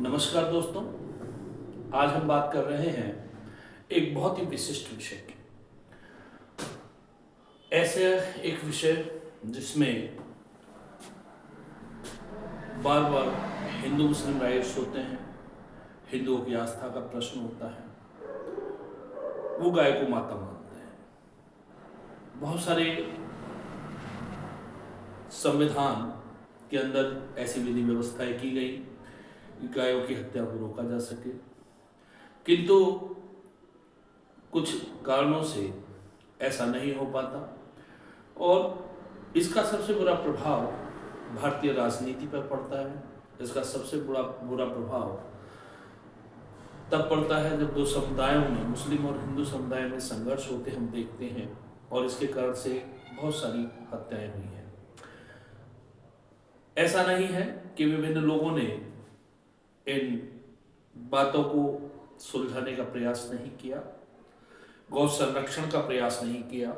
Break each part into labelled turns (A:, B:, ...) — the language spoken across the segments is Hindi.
A: नमस्कार दोस्तों। आज हम बात कर रहे हैं एक बहुत ही विशिष्ट विषय की। ऐसे एक विषय जिसमें बार बार हिंदू मुस्लिम राइट्स होते हैं, हिंदुओं की आस्था का प्रश्न होता है। वो गाय को माता मानते हैं। बहुत सारे संविधान के अंदर ऐसी विधि व्यवस्थाएं की गई कि गायों की हत्या को रोका जा सके, किंतु कुछ कारणों से ऐसा नहीं हो पाता और इसका सबसे बुरा प्रभाव भारतीय राजनीति पर पड़ता है। इसका सबसे बुरा प्रभाव तब पड़ता है जब दो समुदायों में, मुस्लिम और हिंदू समुदाय में संघर्ष होते हम देखते हैं और इसके कारण से बहुत सारी हत्याएं हुई हैं। ऐसा नहीं है कि विभिन्न लोगों ने इन बातों को सुलझाने का प्रयास नहीं किया, गौ संरक्षण का प्रयास नहीं किया।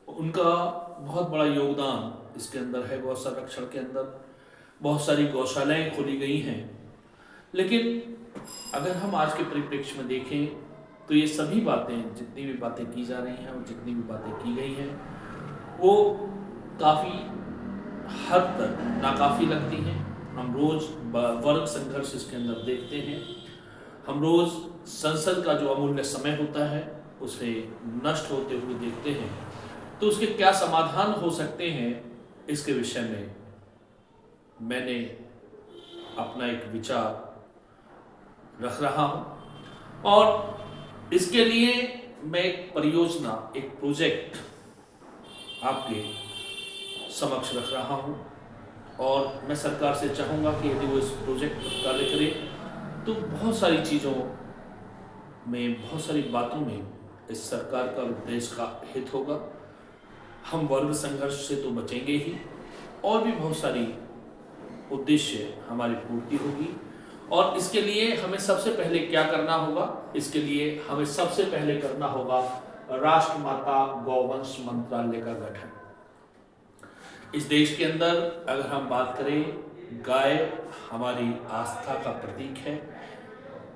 A: उनका बहुत बड़ा योगदान इसके अंदर है। गौ संरक्षण के अंदर बहुत सारी गौशालाएं खोली गई हैं, लेकिन अगर हम आज के परिप्रेक्ष्य में देखें तो ये सभी बातें, जितनी भी बातें की जा रही हैं और जितनी भी बातें की गई हैं, वो काफ़ी हद तक नाकाफ़ी लगती हैं। हम रोज़ वर्ग संघर्ष इसके अंदर देखते हैं। हम रोज़ संसद का जो अमूल्य समय होता है उसे नष्ट होते हुए देखते हैं। तो उसके क्या समाधान हो सकते हैं, इसके विषय में मैंने अपना एक विचार रख रहा हूं और इसके लिए मैं एक परियोजना, एक प्रोजेक्ट आपके समक्ष रख रहा हूं और मैं सरकार से चाहूँगा कि यदि वो इस प्रोजेक्ट पर कार्य करे तो बहुत सारी चीज़ों में, बहुत सारी बातों में इस सरकार का, देश का हित होगा। हम वर्ग संघर्ष से तो बचेंगे ही, और भी बहुत सारी उद्देश्य हमारी पूर्ति होगी। और इसके लिए हमें सबसे पहले क्या करना होगा? इसके लिए हमें सबसे पहले करना होगा राष्ट्रमाता गौवंश मंत्रालय का गठन। इस देश के अंदर अगर हम बात करें, गाय हमारी आस्था का प्रतीक है।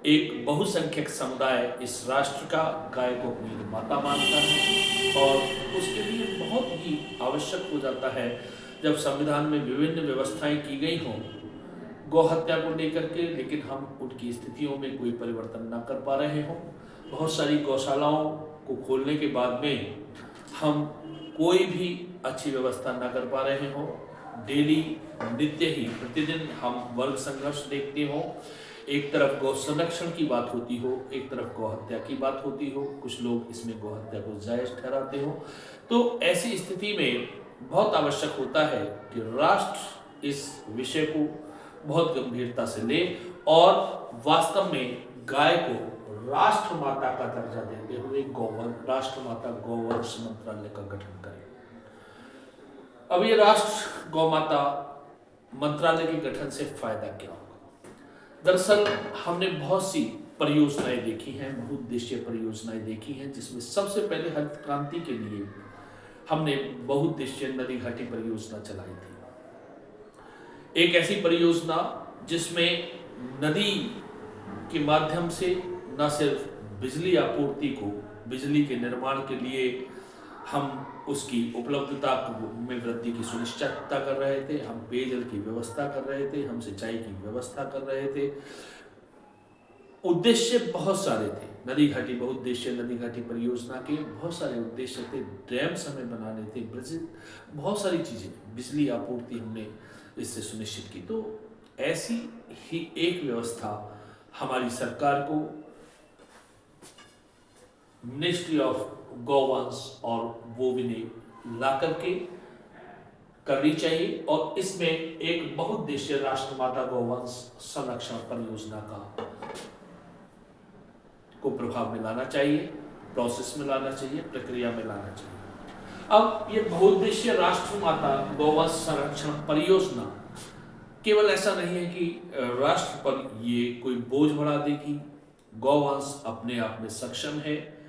A: एक बहुसंख्यक समुदाय इस राष्ट्र का गाय को अपनी माता मानता है और उसके लिए बहुत ही आवश्यक हो जाता है जब संविधान में विभिन्न व्यवस्थाएं की गई हों गौ हत्या को लेकर के, लेकिन हम उनकी स्थितियों में कोई परिवर्तन न कर पा रहे हों। बहुत सारी गौशालाओं को खोलने के बाद में हम कोई भी अच्छी व्यवस्था न कर पा रहे हों। डेली, नित्य ही, प्रतिदिन हम वर्ग संघर्ष देखते हों। एक तरफ गौ संरक्षण की बात होती हो, एक तरफ गौ हत्या की बात होती हो, कुछ लोग इसमें गौ हत्या को जायज ठहराते हो। तो ऐसी स्थिति में बहुत आवश्यक होता है कि राष्ट्र इस विषय को बहुत गंभीरता से ले और वास्तव में गाय को राष्ट्रमाता का दर्जा देते हुए राष्ट्रमाता गौवंश मंत्रालय का गठन करें। अब ये राष्ट्र गौमाता मंत्रालय के गठन से फायदा क्या होगा? दरअसल हमने बहुत सी परियोजनाएं देखी हैं, बहुउद्देशीय परियोजनाएं देखी हैं, जिसमें सबसे पहले हरित क्रांति के लिए हमने बहुउद्देशीय नदी घाटी परियोजना चलाई थी। एक ऐसी परियोजना जिसमें नदी के माध्यम से न सिर्फ बिजली आपूर्ति को, बिजली के निर्माण के लिए हम उसकी उपलब्धता में वृद्धि की सुनिश्चितता कर रहे थे, हम पेयजल की व्यवस्था कर रहे थे, हम सिंचाई की व्यवस्था कर रहे थे। उद्देश्य बहुत सारे थे। नदी घाटी, बहुउद्देशीय नदी घाटी परियोजना के बहुत सारे उद्देश्य थे। डैम्स हमें बनाने थे, बहुत सारी चीजें, बिजली आपूर्ति हमने इससे सुनिश्चित की। तो ऐसी ही एक व्यवस्था हमारी सरकार को मिनिस्ट्री ऑफ गौवंश और बोविने ला करके करनी चाहिए और इसमें एक बहुउद्देशीय राष्ट्रमाता गौवंश संरक्षण परियोजना को प्रभाव में लाना चाहिए, प्रोसेस में लाना चाहिए, प्रक्रिया में लाना चाहिए। अब ये बहुउद्देशीय राष्ट्रमाता गौवंश संरक्षण परियोजना केवल ऐसा नहीं है कि राष्ट्र पर ये कोई बोझ बढ़ा देगी। गौवंश अपने आप में सक्षम है,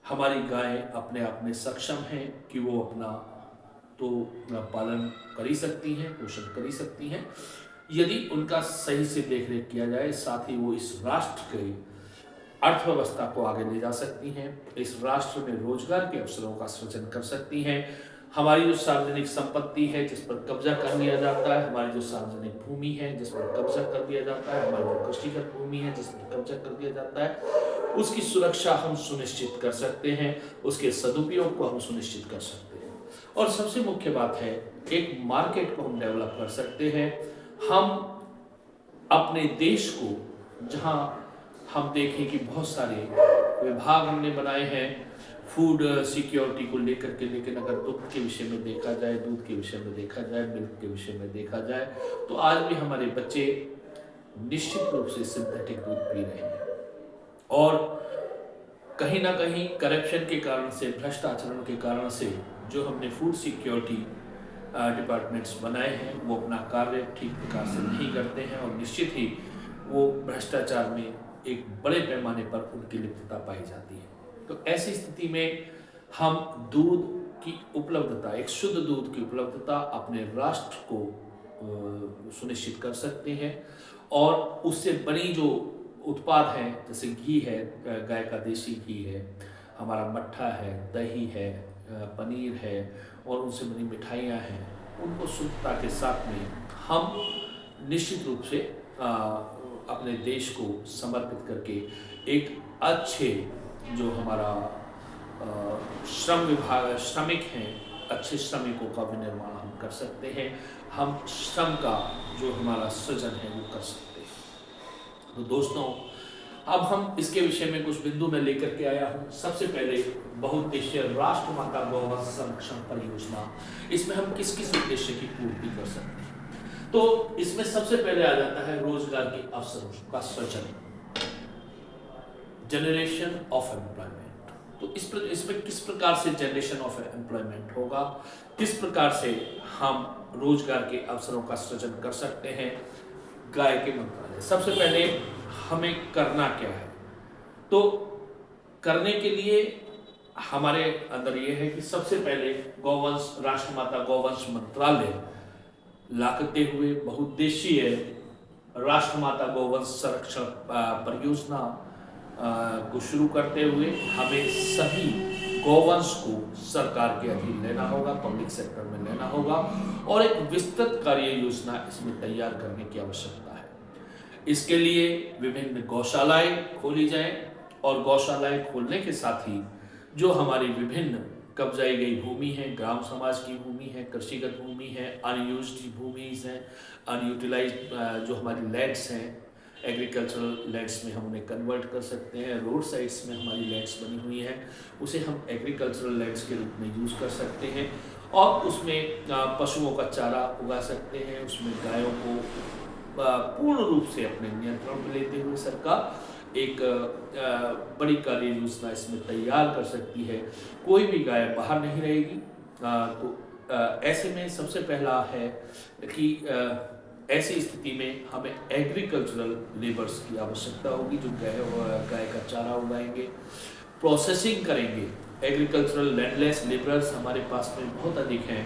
A: हमारी गाय अपने आप में सक्षम है कि वो अपना तो पालन कर ही सकती हैं, पोषण कर ही सकती हैं। यदि उनका सही से देख रेख किया जाए, साथ ही वो इस राष्ट्र के अर्थव्यवस्था को आगे ले जा सकती हैं, इस राष्ट्र में रोजगार के अवसरों का सृजन कर सकती हैं। हमारी जो सार्वजनिक संपत्ति है जिस पर कब्जा कर लिया जाता है, हमारी जो सार्वजनिक भूमि है जिस पर कब्जा कर दिया जाता है, हमारी जो कृषिगत भूमि है जिस पर कब्जा कर दिया जाता है, उसकी सुरक्षा हम सुनिश्चित कर सकते हैं, उसके सदुपयोग को हम सुनिश्चित कर सकते हैं। और सबसे मुख्य बात है, एक मार्केट को हम डेवलप कर सकते हैं। हम अपने देश को, जहां हम देखें कि बहुत सारे विभाग हमने बनाए हैं फूड सिक्योरिटी को लेकर के, लेकिन अगर दुग्ध के विषय में देखा जाए, दूध के विषय में देखा जाए, मिल्क के विषय में देखा जाए, तो आज भी हमारे बच्चे निश्चित रूप से सिंथेटिक दूध पी रहे हैं। और कहीं ना कहीं करप्शन के कारण से, भ्रष्टाचारण के कारण से जो हमने फूड सिक्योरिटी डिपार्टमेंट्स बनाए हैं वो अपना कार्य ठीक प्रकार से नहीं करते हैं, और निश्चित ही वो भ्रष्टाचार में एक बड़े पैमाने पर उनकी लिप्तता पाई जाती है। तो ऐसी स्थिति में हम दूध की उपलब्धता, एक शुद्ध दूध की उपलब्धता अपने राष्ट्र को सुनिश्चित कर सकते हैं। और उससे बनी जो उत्पाद हैं, जैसे घी है, गाय का देसी घी है, हमारा मट्ठा है, दही है, पनीर है, और उनसे बनी मिठाइयाँ हैं, उनको शुद्धता के साथ में हम निश्चित रूप से अपने देश को समर्पित करके एक अच्छे जो हमारा श्रमिक हैं, अच्छे श्रमिकों का विनिर्माण हम कर सकते हैं। हम श्रम का जो हमारा सृजन है वो कर सकते हैं। तो दोस्तों, अब हम इसके विषय में कुछ बिंदु में लेकर के आया हूँ। सबसे पहले बहुउद्देशीय राष्ट्रमाता गौवंश संरक्षण परियोजना, इसमें हम किस किस उद्देश्य की पूर्ति कर सकते हैं। तो इसमें सबसे पहले आ जाता है रोजगार के अवसरों का सृजन, जनरेशन ऑफ एम्प्लॉयमेंट। तो इसमें किस प्रकार से जनरेशन ऑफ एम्प्लॉयमेंट होगा, किस प्रकार से हम रोजगार के अवसरों का सृजन कर सकते हैं। गाय के मंत्रालय, सबसे पहले हमें करना क्या है, तो करने के लिए हमारे अंदर यह है कि सबसे पहले गौवंश, राष्ट्रमाता गौवंश मंत्रालय लाते हुए बहुउद्देशीय राष्ट्रमाता गौवंश संरक्षण परियोजना को शुरू करते हुए हमें सभी गौवंश को सरकार के अधीन लेना होगा, पब्लिक सेक्टर में लेना होगा, और एक विस्तृत कार्य योजना इसमें तैयार करने की आवश्यकता है। इसके लिए विभिन्न गौशालाएं खोली जाएं, और गौशालाएं खोलने के साथ ही जो हमारी विभिन्न कब्जाई गई भूमि है, ग्राम समाज की भूमि है, कृषिगत भूमि है, अनयूज्ड भूमि है, अनयूटिलाइज्ड जो हमारी लैंड्स हैं, एग्रीकल्चरल लैंड्स में हम उन्हें कन्वर्ट कर सकते हैं। रोड साइड्स में हमारी लैंड्स बनी हुई हैं, उसे हम एग्रीकल्चरल लैंड्स के रूप में यूज़ कर सकते हैं, और उसमें पशुओं का चारा उगा सकते हैं। उसमें गायों को पूर्ण रूप से अपने नियंत्रण में लेते हुए सरकार एक बड़ी कार्य योजना इसमें तैयार कर सकती है। कोई भी गाय बाहर नहीं रहेगी। तो ऐसे में सबसे पहला है कि ऐसी स्थिति में हमें एग्रीकल्चरल लेबर्स की आवश्यकता होगी, जो गाय का चारा उगाएंगे, प्रोसेसिंग करेंगे। एग्रीकल्चरल लैंडलेस लेबर्स हमारे पास में बहुत अधिक हैं,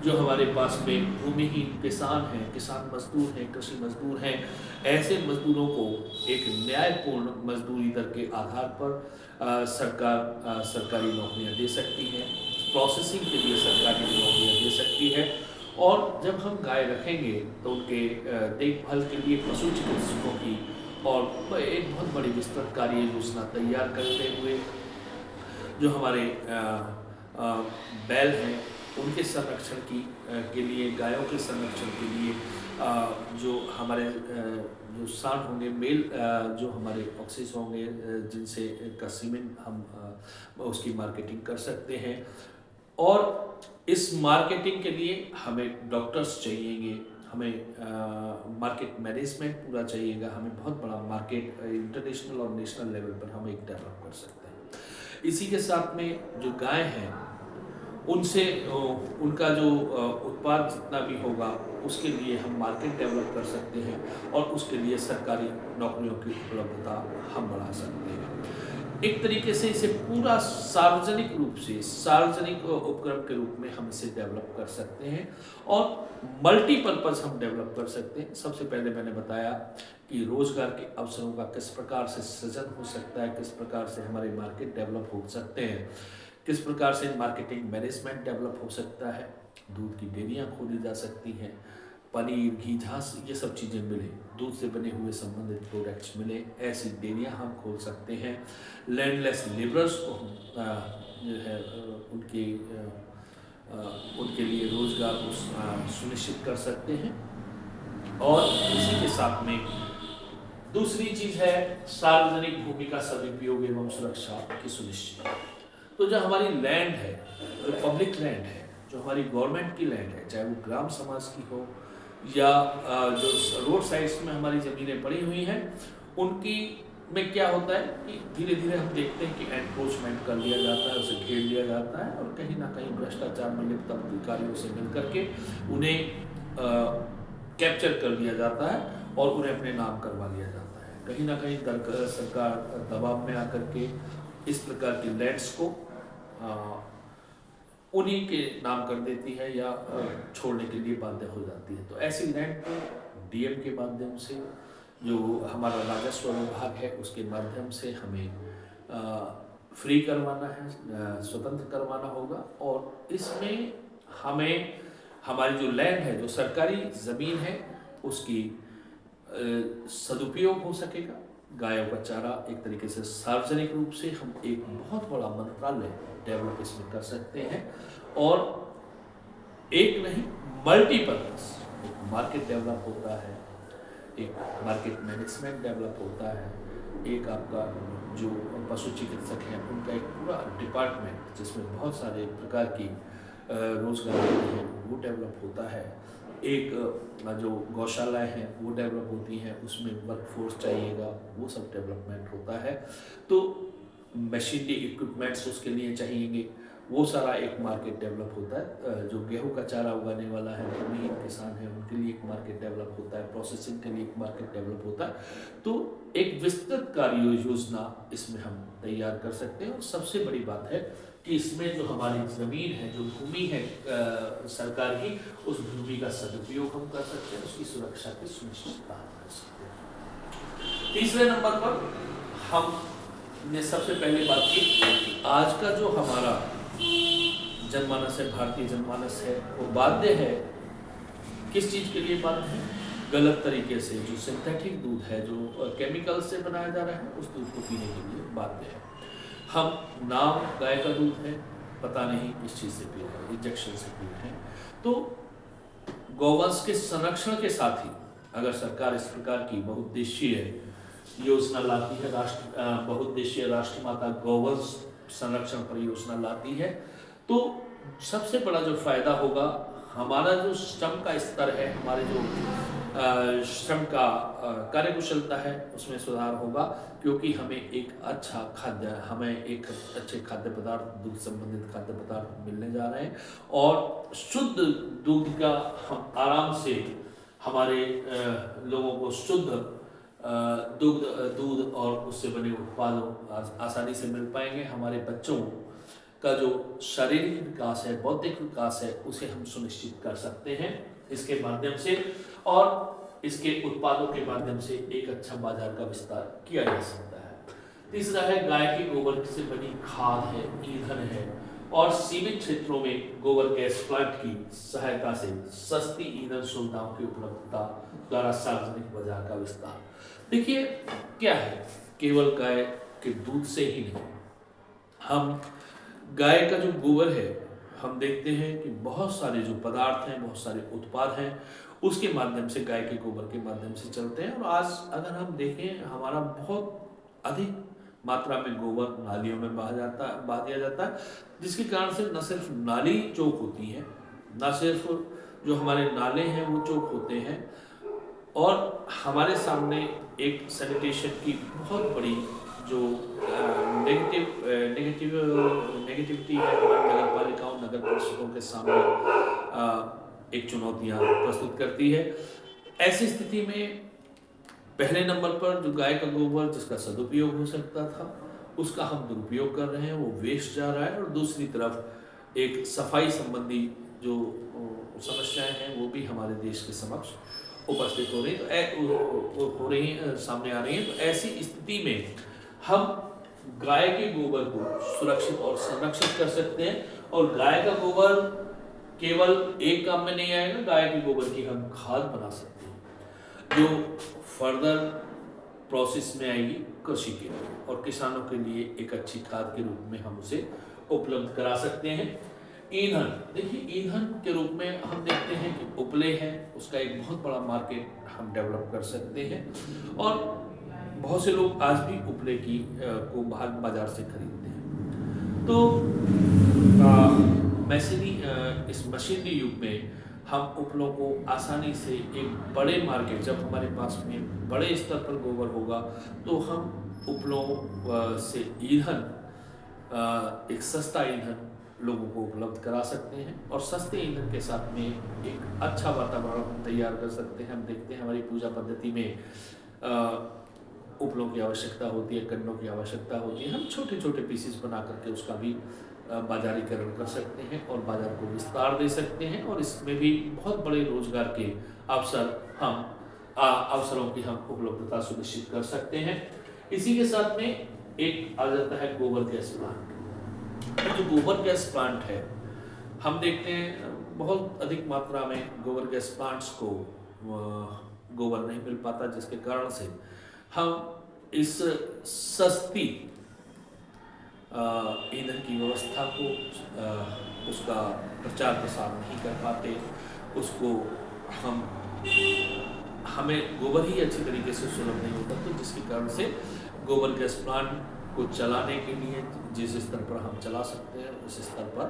A: जो हमारे पास में भूमिहीन किसान हैं, किसान मजदूर हैं, कृषि मजदूर हैं। ऐसे मजदूरों को एक न्यायपूर्ण मजदूरी दर के आधार पर सरकार सरकारी नौकरियां दे सकती है, प्रोसेसिंग के लिए सरकारी नौकरियां दे सकती है। और जब हम गाय रखेंगे तो उनके देखभाल के लिए पशु चिकित्सकों की और एक बहुत बड़ी विस्तृत कार्य योजना तैयार करते हुए जो हमारे बैल हैं उनके संरक्षण के लिए, गायों के संरक्षण के लिए जो हमारे जो सांड होंगे, मेल जो हमारे ऑक्सीज होंगे, जिनसे का सीमेंट हम उसकी मार्केटिंग कर सकते हैं। और इस मार्केटिंग के लिए हमें डॉक्टर्स चाहिएंगे, हमें मार्केट मैनेजमेंट पूरा चाहिएगा, हमें बहुत बड़ा मार्केट इंटरनेशनल और नेशनल लेवल पर हम एक डेवलप कर सकते हैं। इसी के साथ में जो गाय हैं उनसे उनका जो उत्पाद जितना भी होगा उसके लिए हम मार्केट डेवलप कर सकते हैं, और उसके लिए सरकारी नौकरियों की उपलब्धता हम बढ़ा सकते हैं। एक तरीके से इसे पूरा सार्वजनिक रूप से, सार्वजनिक उपक्रम के रूप में हम इसे डेवलप कर सकते हैं और मल्टीपर्पज़ हम डेवलप कर सकते हैं। सबसे पहले मैंने बताया कि रोजगार के अवसरों का किस प्रकार से सृजन हो सकता है, किस प्रकार से हमारे मार्केट डेवलप हो सकते हैं, किस प्रकार से मार्केटिंग मैनेजमेंट डेवलप हो सकता है, दूध की डेयरियाँ खोली जा सकती हैं, पनीर, घी, झांस, ये सब चीज़ें मिले, दूध से बने हुए संबंधित प्रोडक्ट्स मिले, ऐसी डेयरियाँ हम खोल सकते हैं। लैंडलेस लेबरर्स को हम जो है उनके लिए रोजगार को सुनिश्चित कर सकते हैं। और इसी के साथ में दूसरी चीज है सार्वजनिक भूमि का सदुपयोग एवं सुरक्षा की सुनिश्चित। तो जो हमारी लैंड है, जो पब्लिक लैंड है, जो हमारी गवर्नमेंट की लैंड है, चाहे वो ग्राम समाज की हो या जो रोड साइड्स में हमारी ज़मीनें पड़ी हुई हैं, उनकी में क्या होता है कि धीरे धीरे हम देखते हैं कि एनक्रोचमेंट कर लिया जाता है, उसे घेर लिया जाता है और कहीं ना कहीं भ्रष्टाचार में लिप्त अधिकारियों से मिल करके उन्हें कैप्चर कर लिया जाता है और उन्हें अपने नाम करवा लिया जाता है। कहीं ना कहीं सरकार दबाव में आकर के इस प्रकार की लैंड्स को उन्हीं के नाम कर देती है या छोड़ने के लिए बाध्य हो जाती है। तो ऐसी लैंड को डीएम के माध्यम से, जो हमारा राजस्व विभाग है उसके माध्यम से हमें फ्री करवाना है, स्वतंत्र करवाना होगा और इसमें हमें हमारी जो लैंड है, जो सरकारी ज़मीन है, उसकी सदुपयोग हो सकेगा। गायों का चारा एक तरीके से सार्वजनिक रूप से हम एक बहुत बड़ा मंत्रालय डेवलप इसमें कर सकते हैं और एक नहीं मल्टीपर्पज एक मार्केट डेवलप होता है, एक मार्केट मैनेजमेंट डेवलप होता है, एक आपका जो पशु चिकित्सक हैं उनका एक पूरा डिपार्टमेंट जिसमें बहुत सारे प्रकार की रोजगार हैं वो डेवलप होता है, एक जो गौशालाएं हैं वो डेवलप होती हैं, उसमें वर्कफोर्स चाहिएगा, वो सब डेवलपमेंट होता है। तो मशीनरी इक्विपमेंट्स उसके लिए चाहिएंगे, वो सारा एक मार्केट डेवलप होता है। जो गेहूं का चारा उगाने वाला है, भूमिहीन किसान है, उनके लिए एक मार्केट डेवलप होता है, प्रोसेसिंग के लिए एक मार्केट डेवलप होता है। तो एक विस्तृत कार्य योजना इसमें हम तैयार कर सकते हैं और सबसे बड़ी बात है कि इसमें जो हमारी ज़मीन है, जो भूमि है सरकार की, उस भूमि का सदुपयोग हम कर सकते हैं, उसकी सुरक्षा की सुनिश्चितता हम कर सकते हैं। तीसरे नंबर पर हमने सबसे पहले बात की कि आज का जो हमारा जनमानस है, भारतीय जनमानस है, वो बाध्य है किस चीज़ के लिए बाध्य है? गलत तरीके से जो सिंथेटिक दूध है, जो केमिकल से बनाया जा रहा है, उस दूध को पीने के लिए बाध्य है। हम नाम गाय का दूध है, पता नहीं किस चीज़ से पी रहे हैं, इंजेक्शन से पी रहे हैं। तो गौवंश के संरक्षण के साथ ही अगर सरकार इस प्रकार की बहुउद्देशीय योजना लाती है, बहुउद्देशीय राष्ट्रमाता गौवंश संरक्षण परियोजना लाती है, तो सबसे बड़ा जो फायदा होगा, हमारा जो श्रम का स्तर है, हमारे जो श्रम का कार्यकुशलता है, उसमें सुधार होगा, क्योंकि हमें एक एक अच्छे खाद्य पदार्थ, दूध संबंधित खाद्य पदार्थ मिलने जा रहे हैं और शुद्ध दूध का हम आराम से हमारे लोगों को शुद्ध दूध और उससे बने उत्पादों आसानी से मिल पाएंगे। हमारे बच्चों का जो शारीरिक विकास है, बौद्धिक विकास है, उसे हम सुनिश्चित कर सकते हैं इसके माध्यम से और इसके उत्पादों के माध्यम से एक अच्छा बाजार का विस्तार किया जा सकता है। तीसरा है गाय के गोबर से बनी खाद है, ईंधन है और सीमित क्षेत्रों में गोबर गैस प्लांट की सहायता से सस्ती ईंधन सुविधाओं की उपलब्धता द्वारा सार्वजनिक बाजार का विस्तार। देखिए क्या है, केवल गाय के दूध से ही नहीं, हम गाय का जो गोबर है, हम देखते हैं कि बहुत सारे जो पदार्थ हैं, बहुत सारे उत्पाद हैं, उसके माध्यम से, गाय के गोबर के माध्यम से चलते हैं। और आज अगर हम देखें, हमारा बहुत अधिक मात्रा में गोबर नालियों में बहा दिया जाता है, जिसके कारण से न सिर्फ नाली चौक होती है, न सिर्फ जो हमारे नाले हैं वो चौक होते हैं, और हमारे सामने एक सैनिटेशन की बहुत बड़ी जो नेगेटिविटी है हमारी नगर पालिकाओं, नगर परिषदों के सामने एक चुनौतियां प्रस्तुत करती है। ऐसी स्थिति में पहले नंबर पर जो गाय का गोबर, जिसका सदुपयोग हो सकता था, उसका हम दुरुपयोग कर रहे हैं, वो वेस्ट जा रहा है। और दूसरी तरफ एक सफाई संबंधी जो समस्याएं हैं वो भी हमारे देश के समक्ष उपस्थित हो रही हो रही हैं, सामने आ रही हैं। तो ऐसी स्थिति में हम गाय के गोबर को सुरक्षित और संरक्षित कर सकते हैं। और गाय का गोबर केवल एक काम में नहीं आएगा, गाय के गोबर की हम खाद बना सकते हैं जो फर्दर प्रोसेस में आएगी कृषि के लिए, और किसानों के लिए एक अच्छी खाद के रूप में हम उसे उपलब्ध करा सकते हैं। ईंधन, देखिए ईंधन के रूप में हम देखते हैं कि उपले है, उसका एक बहुत बड़ा मार्केट हम डेवलप कर सकते हैं। और बहुत से लोग आज भी उपले की को बाहर बाजार से खरीदते हैं। तो इस मशीनरी युग में हम उपलों को आसानी से एक बड़े मार्केट, जब हमारे पास में बड़े स्तर पर गोबर होगा तो हम उपलों से ईंधन, एक सस्ता ईंधन लोगों को उपलब्ध करा सकते हैं। और सस्ते ईंधन के साथ में एक अच्छा वातावरण हम तैयार कर सकते हैं। हम देखते हैं हमारी पूजा पद्धति में उपलों की आवश्यकता होती है, कंडों की आवश्यकता होती है। हम छोटे छोटे पीसेस बना करके उसका भी बाजारीकरण कर सकते हैं और बाजार को विस्तार दे सकते हैं। और इसमें भी बहुत बड़े रोजगार के अवसरों की हम उपलब्धता सुनिश्चित कर सकते हैं। इसी के साथ में एक आ जाता है गोबर गैस प्लांट। जो गोबर गैस प्लांट है, हम देखते हैं बहुत अधिक मात्रा में गोबर गैस प्लांट्स को गोबर नहीं मिल पाता, जिसके कारण से हम इस सस्ती ईंधन की व्यवस्था को उसका प्रचार प्रसार नहीं कर पाते। उसको हमें गोबर ही अच्छी तरीके से सुलभ नहीं होता, तो जिसके कारण से गोबर गैस प्लांट को चलाने के लिए जिस स्तर पर हम चला सकते हैं उस स्तर पर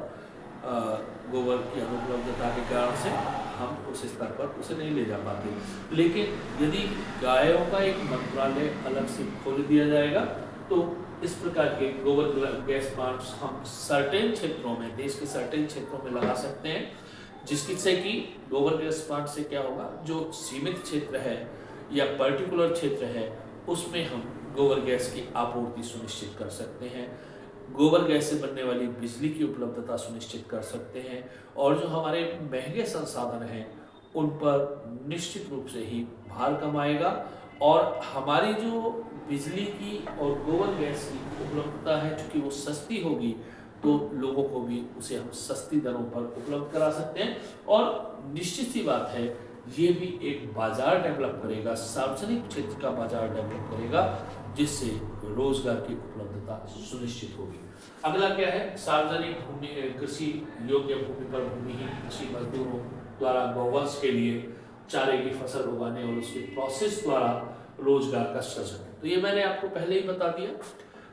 A: गोबर की अनुपलब्धता के कारण से हम उस स्तर पर उसे नहीं ले जा पाते। लेकिन यदि गायों का एक मंत्रालय अलग से खोल दिया जाएगा तो इस प्रकार के गोबर गैस प्लांट्स हम सर्टेन क्षेत्रों में, देश के सर्टेन क्षेत्रों में लगा सकते हैं, जिसकी से कि गोबर गैस प्लांट से क्या होगा, जो सीमित क्षेत्र है या पर्टिकुलर क्षेत्र है उसमें हम गोबर गैस की आपूर्ति सुनिश्चित कर सकते हैं, गोबर गैस से बनने वाली बिजली की उपलब्धता सुनिश्चित कर सकते हैं। और जो हमारे महंगे संसाधन हैं उन पर निश्चित रूप से ही भार कम आएगा। और हमारी जो बिजली की और गोबर गैस की उपलब्धता है, चूँकि वो सस्ती होगी तो लोगों को भी उसे हम सस्ती दरों पर उपलब्ध करा सकते हैं। और निश्चित सी बात है, ये भी एक बाजार डेवलप करेगा, सार्वजनिक क्षेत्र का बाजार डेवलप करेगा, जिससे रोजगार की उपलब्धता सुनिश्चित होगी। अगला क्या है, सार्वजनिक भूमि, कृषि योग्य भूमि पर भूमिहीन कृषि मजदूरों द्वारा गौवंश के लिए चारे की फसल उगाने और उसके प्रोसेस द्वारा रोजगार का सृजन। तो ये मैंने आपको पहले ही बता दिया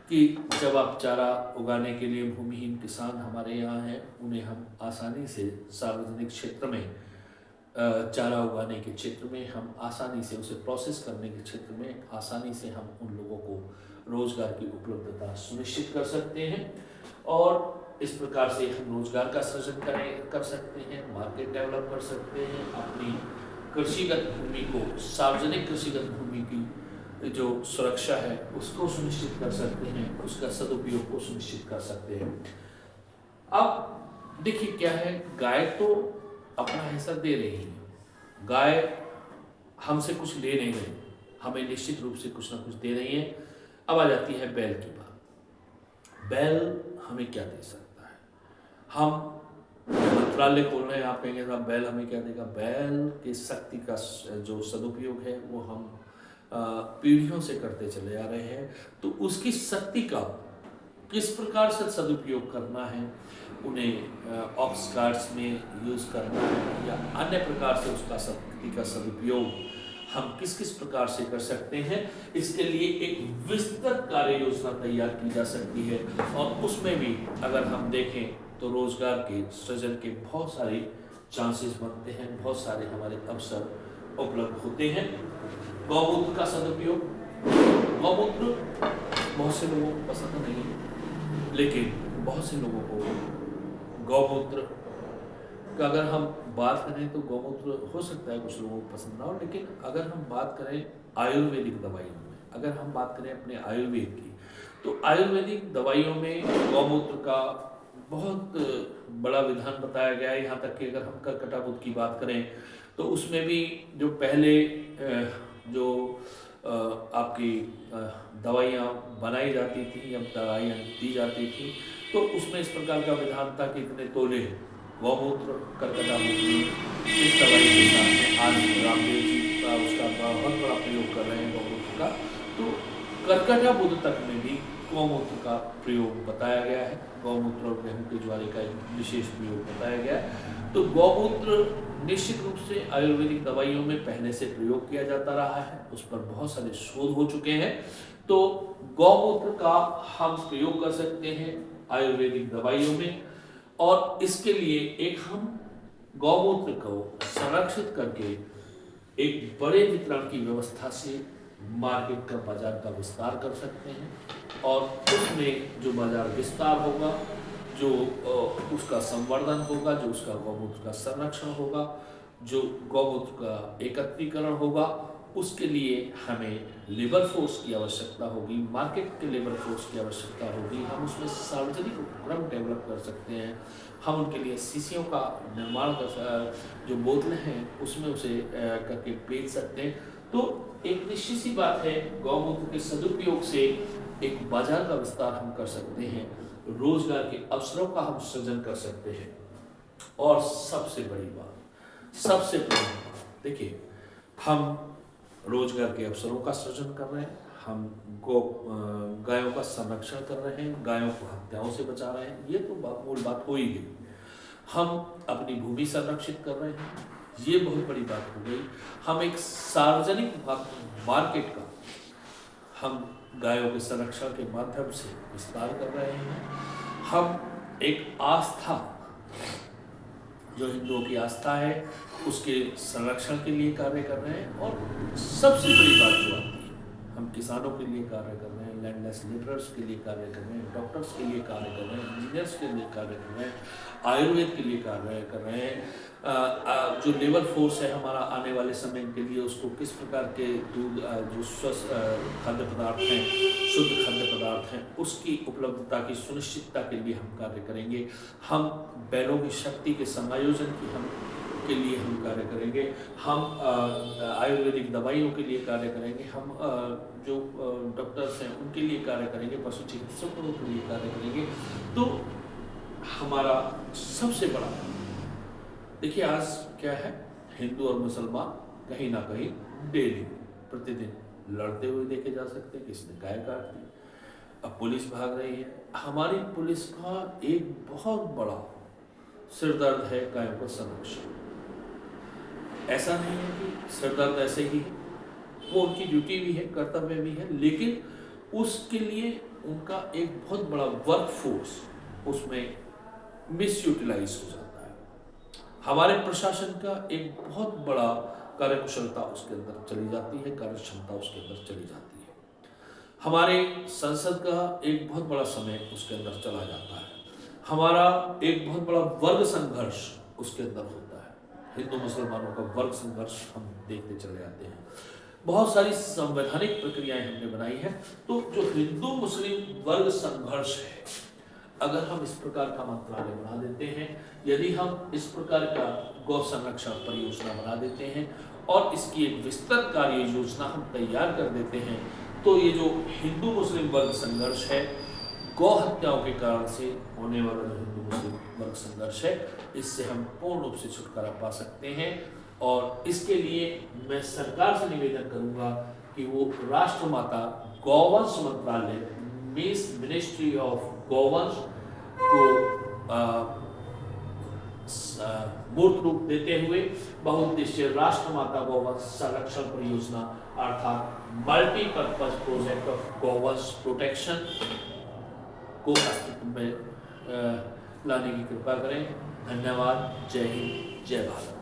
A: कि जब आप चारा उगाने के लिए भूमिहीन किसान हमारे यहाँ हैं, उन्हें हम आसानी से सार्वजनिक क्षेत्र में चारा उगाने के क्षेत्र में हम आसानी से उसे प्रोसेस करने के क्षेत्र में आसानी से हम उन लोगों को रोजगार की उपलब्धता सुनिश्चित कर सकते हैं। और इस प्रकार से हम रोजगार का सृजन कर सकते हैं, मार्केट डेवलप कर सकते हैं, अपनी कृषिगत भूमि को, सार्वजनिक कृषिगत भूमि की जो सुरक्षा है उसको सुनिश्चित कर सकते हैं, उसका सदुपयोग को सुनिश्चित कर सकते हैं। अब देखिए क्या है, गाय तो अपना हिस्सा दे रही है, गाय हमसे कुछ ले नहीं रही, हमें निश्चित रूप से कुछ ना कुछ दे रही है। अब आ जाती है बैल की बात। बैल हमें क्या दे सकता है? हम मंत्रालय खोल रहे हैं, आप कहेंगे साहब बैल हमें क्या देगा? बैल की शक्ति का जो सदुपयोग है वो हम पीढ़ियों से करते चले आ रहे हैं। तो उसकी शक्ति का किस प्रकार से सदुपयोग करना है, उन्हें ऑक्स कार्ड्स में यूज़ करना है या अन्य प्रकार से उसका शक्ति का सदुपयोग हम किस किस प्रकार से कर सकते हैं, इसके लिए एक विस्तृत कार्य योजना तैयार की जा सकती है। और उसमें भी अगर हम देखें तो रोजगार के सृजन के बहुत सारे चांसेस बनते हैं, बहुत सारे हमारे अवसर उपलब्ध होते हैं। गौमूत्र का सदुपयोग, गौमूत्र बहुत से लोगों को पसंद नहीं है, लेकिन बहुत से लोगों को गौमूत्र का अगर हम बात करें तो गौमूत्र हो सकता है कुछ लोगों को पसंद ना हो, लेकिन अगर हम बात करें आयुर्वेदिक दवाइयों में, अगर हम बात करें अपने आयुर्वेद की, तो आयुर्वेदिक दवाइयों में गौमूत्र का बहुत बड़ा विधान बताया गया है। यहाँ तक कि अगर हम कर्कटाबुध की बात करें तो उसमें भी जो पहले जो आपकी दवाइयाँ बनाई जाती थी या दवाइयाँ दी जाती थी, तो उसमें इस प्रकार का विधान था कि इतने तोले गौमूत्र कर्कटाबुध में इस दवाई के साथ में आज रामदेव जी का उसका बहुत बड़ा प्रयोग कर रहे हैं गौमूत्र का। तो कर्कटाबुध तक में भी गौमूत्र का प्रयोग बताया गया है। गौमूत्र और गेहूं के ज्वारे का एक विशेष प्रयोग बताया गया है। तो गौमूत्र निश्चित रूप से आयुर्वेदिक दवाइयों में पहले से प्रयोग किया जाता रहा है, उस पर बहुत सारे शोध हो चुके हैं। तो गौमूत्र का हम प्रयोग कर सकते हैं आयुर्वेदिक दवाइयों में, और इसके लिए एक हम गौमूत्र को संरक्षित करके एक बड़े वितरण की व्यवस्था से मार्केट का बाजार का विस्तार कर सकते हैं। और उसमें जो बाजार विस्तार होगा, जो उसका संवर्धन होगा, जो उसका गौमूत्र का संरक्षण होगा, जो गौमूत्र का एकत्रीकरण होगा, उसके लिए हमें लेबर फोर्स की आवश्यकता होगी, मार्केट के लेबर फोर्स की आवश्यकता होगी। हम उसमें सार्वजनिक उपक्रम डेवलप कर सकते हैं। हम उनके लिए शीशियों का निर्माण कर, जो बोतलें हैं उसमें उसे करके बेच सकते हैं। तो एक निश्चित सी बात है, गौमूत्र के सदुपयोग से एक बाजार का विस्तार हम कर सकते हैं, रोजगार के अवसरों का हम सृजन कर सकते हैं। और सबसे बड़ी बात, देखिए, हम रोजगार के अवसरों का सृजन कर रहे हैं, हम गायों का संरक्षण कर रहे हैं, गायों को हत्याओं से बचा रहे हैं, ये तो मूल बात हो ही गई। हम अपनी भूमि संरक्षित कर रहे हैं, ये बहुत बड़ी बात हो गई। हम एक सार्वजनिक मार्केट का हम गायों के संरक्षण के माध्यम से विस्तार कर रहे हैं। हम एक आस्था, जो हिंदुओं की आस्था है, उसके संरक्षण के लिए कार्य कर रहे हैं। और सबसे बड़ी बात जो आती है, हम किसानों के लिए कार्य कर रहे हैं, लैंडलेस लेबरर्स के लिए कार्य कर रहे हैं, डॉक्टर्स के लिए कार्य कर रहे हैं, इंजीनियर्स के लिए कार्य कर रहे हैं, आयुर्वेद के लिए कार्य कर रहे हैं। जो लेबर फोर्स है हमारा आने वाले समय के लिए, उसको किस प्रकार के दूध, जो स्वस्थ खाद्य पदार्थ हैं, शुद्ध खाद्य पदार्थ हैं, उसकी उपलब्धता की सुनिश्चितता के लिए हम कार्य करेंगे। हम बैलों की शक्ति के समायोजन के लिए हम कार्य करेंगे। हम आयुर्वेदिक दवाइयों के लिए कार्य करेंगे। हम जो डॉक्टर्स हैं उनके लिए कार्य करेंगे, पशु चिकित्सकों के लिए कार्य करेंगे। तो हमारा सबसे बड़ा, देखिए आज क्या है, हिंदू और मुसलमान कहीं ना कहीं डेली प्रतिदिन लड़ते हुए देखे जा सकते हैं। किसने गाय काट दी, अब पुलिस भाग रही है। हमारी पुलिस का एक बहुत बड़ा सिरदर्द है गायों का संरक्षण। ऐसा नहीं है कि सिरदर्द ऐसे ही है, वो उनकी ड्यूटी भी है, कर्तव्य भी है, लेकिन उसके लिए उनका एक बहुत बड़ा वर्क फोर्स उसमें मिसयूटिलाइज हो जाता है। हमारे प्रशासन का एक बहुत बड़ा कार्यकुशलता उसके अंदर चली जाती है, कार्यक्षमता उसके अंदर चली जाती है। हमारे संसद का एक बहुत बड़ा समय उसके अंदर चला जाता है। हमारा एक बहुत बड़ा वर्ग संघर्ष उसके अंदर होता है। हिंदू मुसलमानों का वर्ग संघर्ष हम देखते चले जाते हैं। बहुत सारी संवैधानिक प्रक्रियाएं हमने बनाई हैं। तो जो हिंदू मुस्लिम वर्ग संघर्ष है, अगर हम इस प्रकार का मंत्रालय बना देते हैं, यदि हम इस प्रकार का गौ संरक्षण परियोजना बना देते हैं और इसकी एक विस्तृत कार्य योजना हम तैयार कर देते हैं, तो ये जो हिंदू मुस्लिम वर्ग संघर्ष है, गौ हत्याओं के कारण से होने वाला जो हिंदू मुस्लिम वर्ग संघर्ष है, इससे हम पूर्ण रूप से छुटकारा पा सकते हैं। और इसके लिए मैं सरकार से निवेदन करूंगा कि वो राष्ट्रमाता गौवंश मंत्रालय, मिनिस्ट्री ऑफ गौवंश को मूर्त रूप देते हुए बहुउद्देशीय राष्ट्रमाता गौवंश संरक्षण परियोजना अर्थात मल्टीपर्पज प्रोजेक्ट ऑफ गौवंश प्रोटेक्शन को अस्तित्व में लाने की कृपा करें। धन्यवाद। जय हिंद, जय भारत।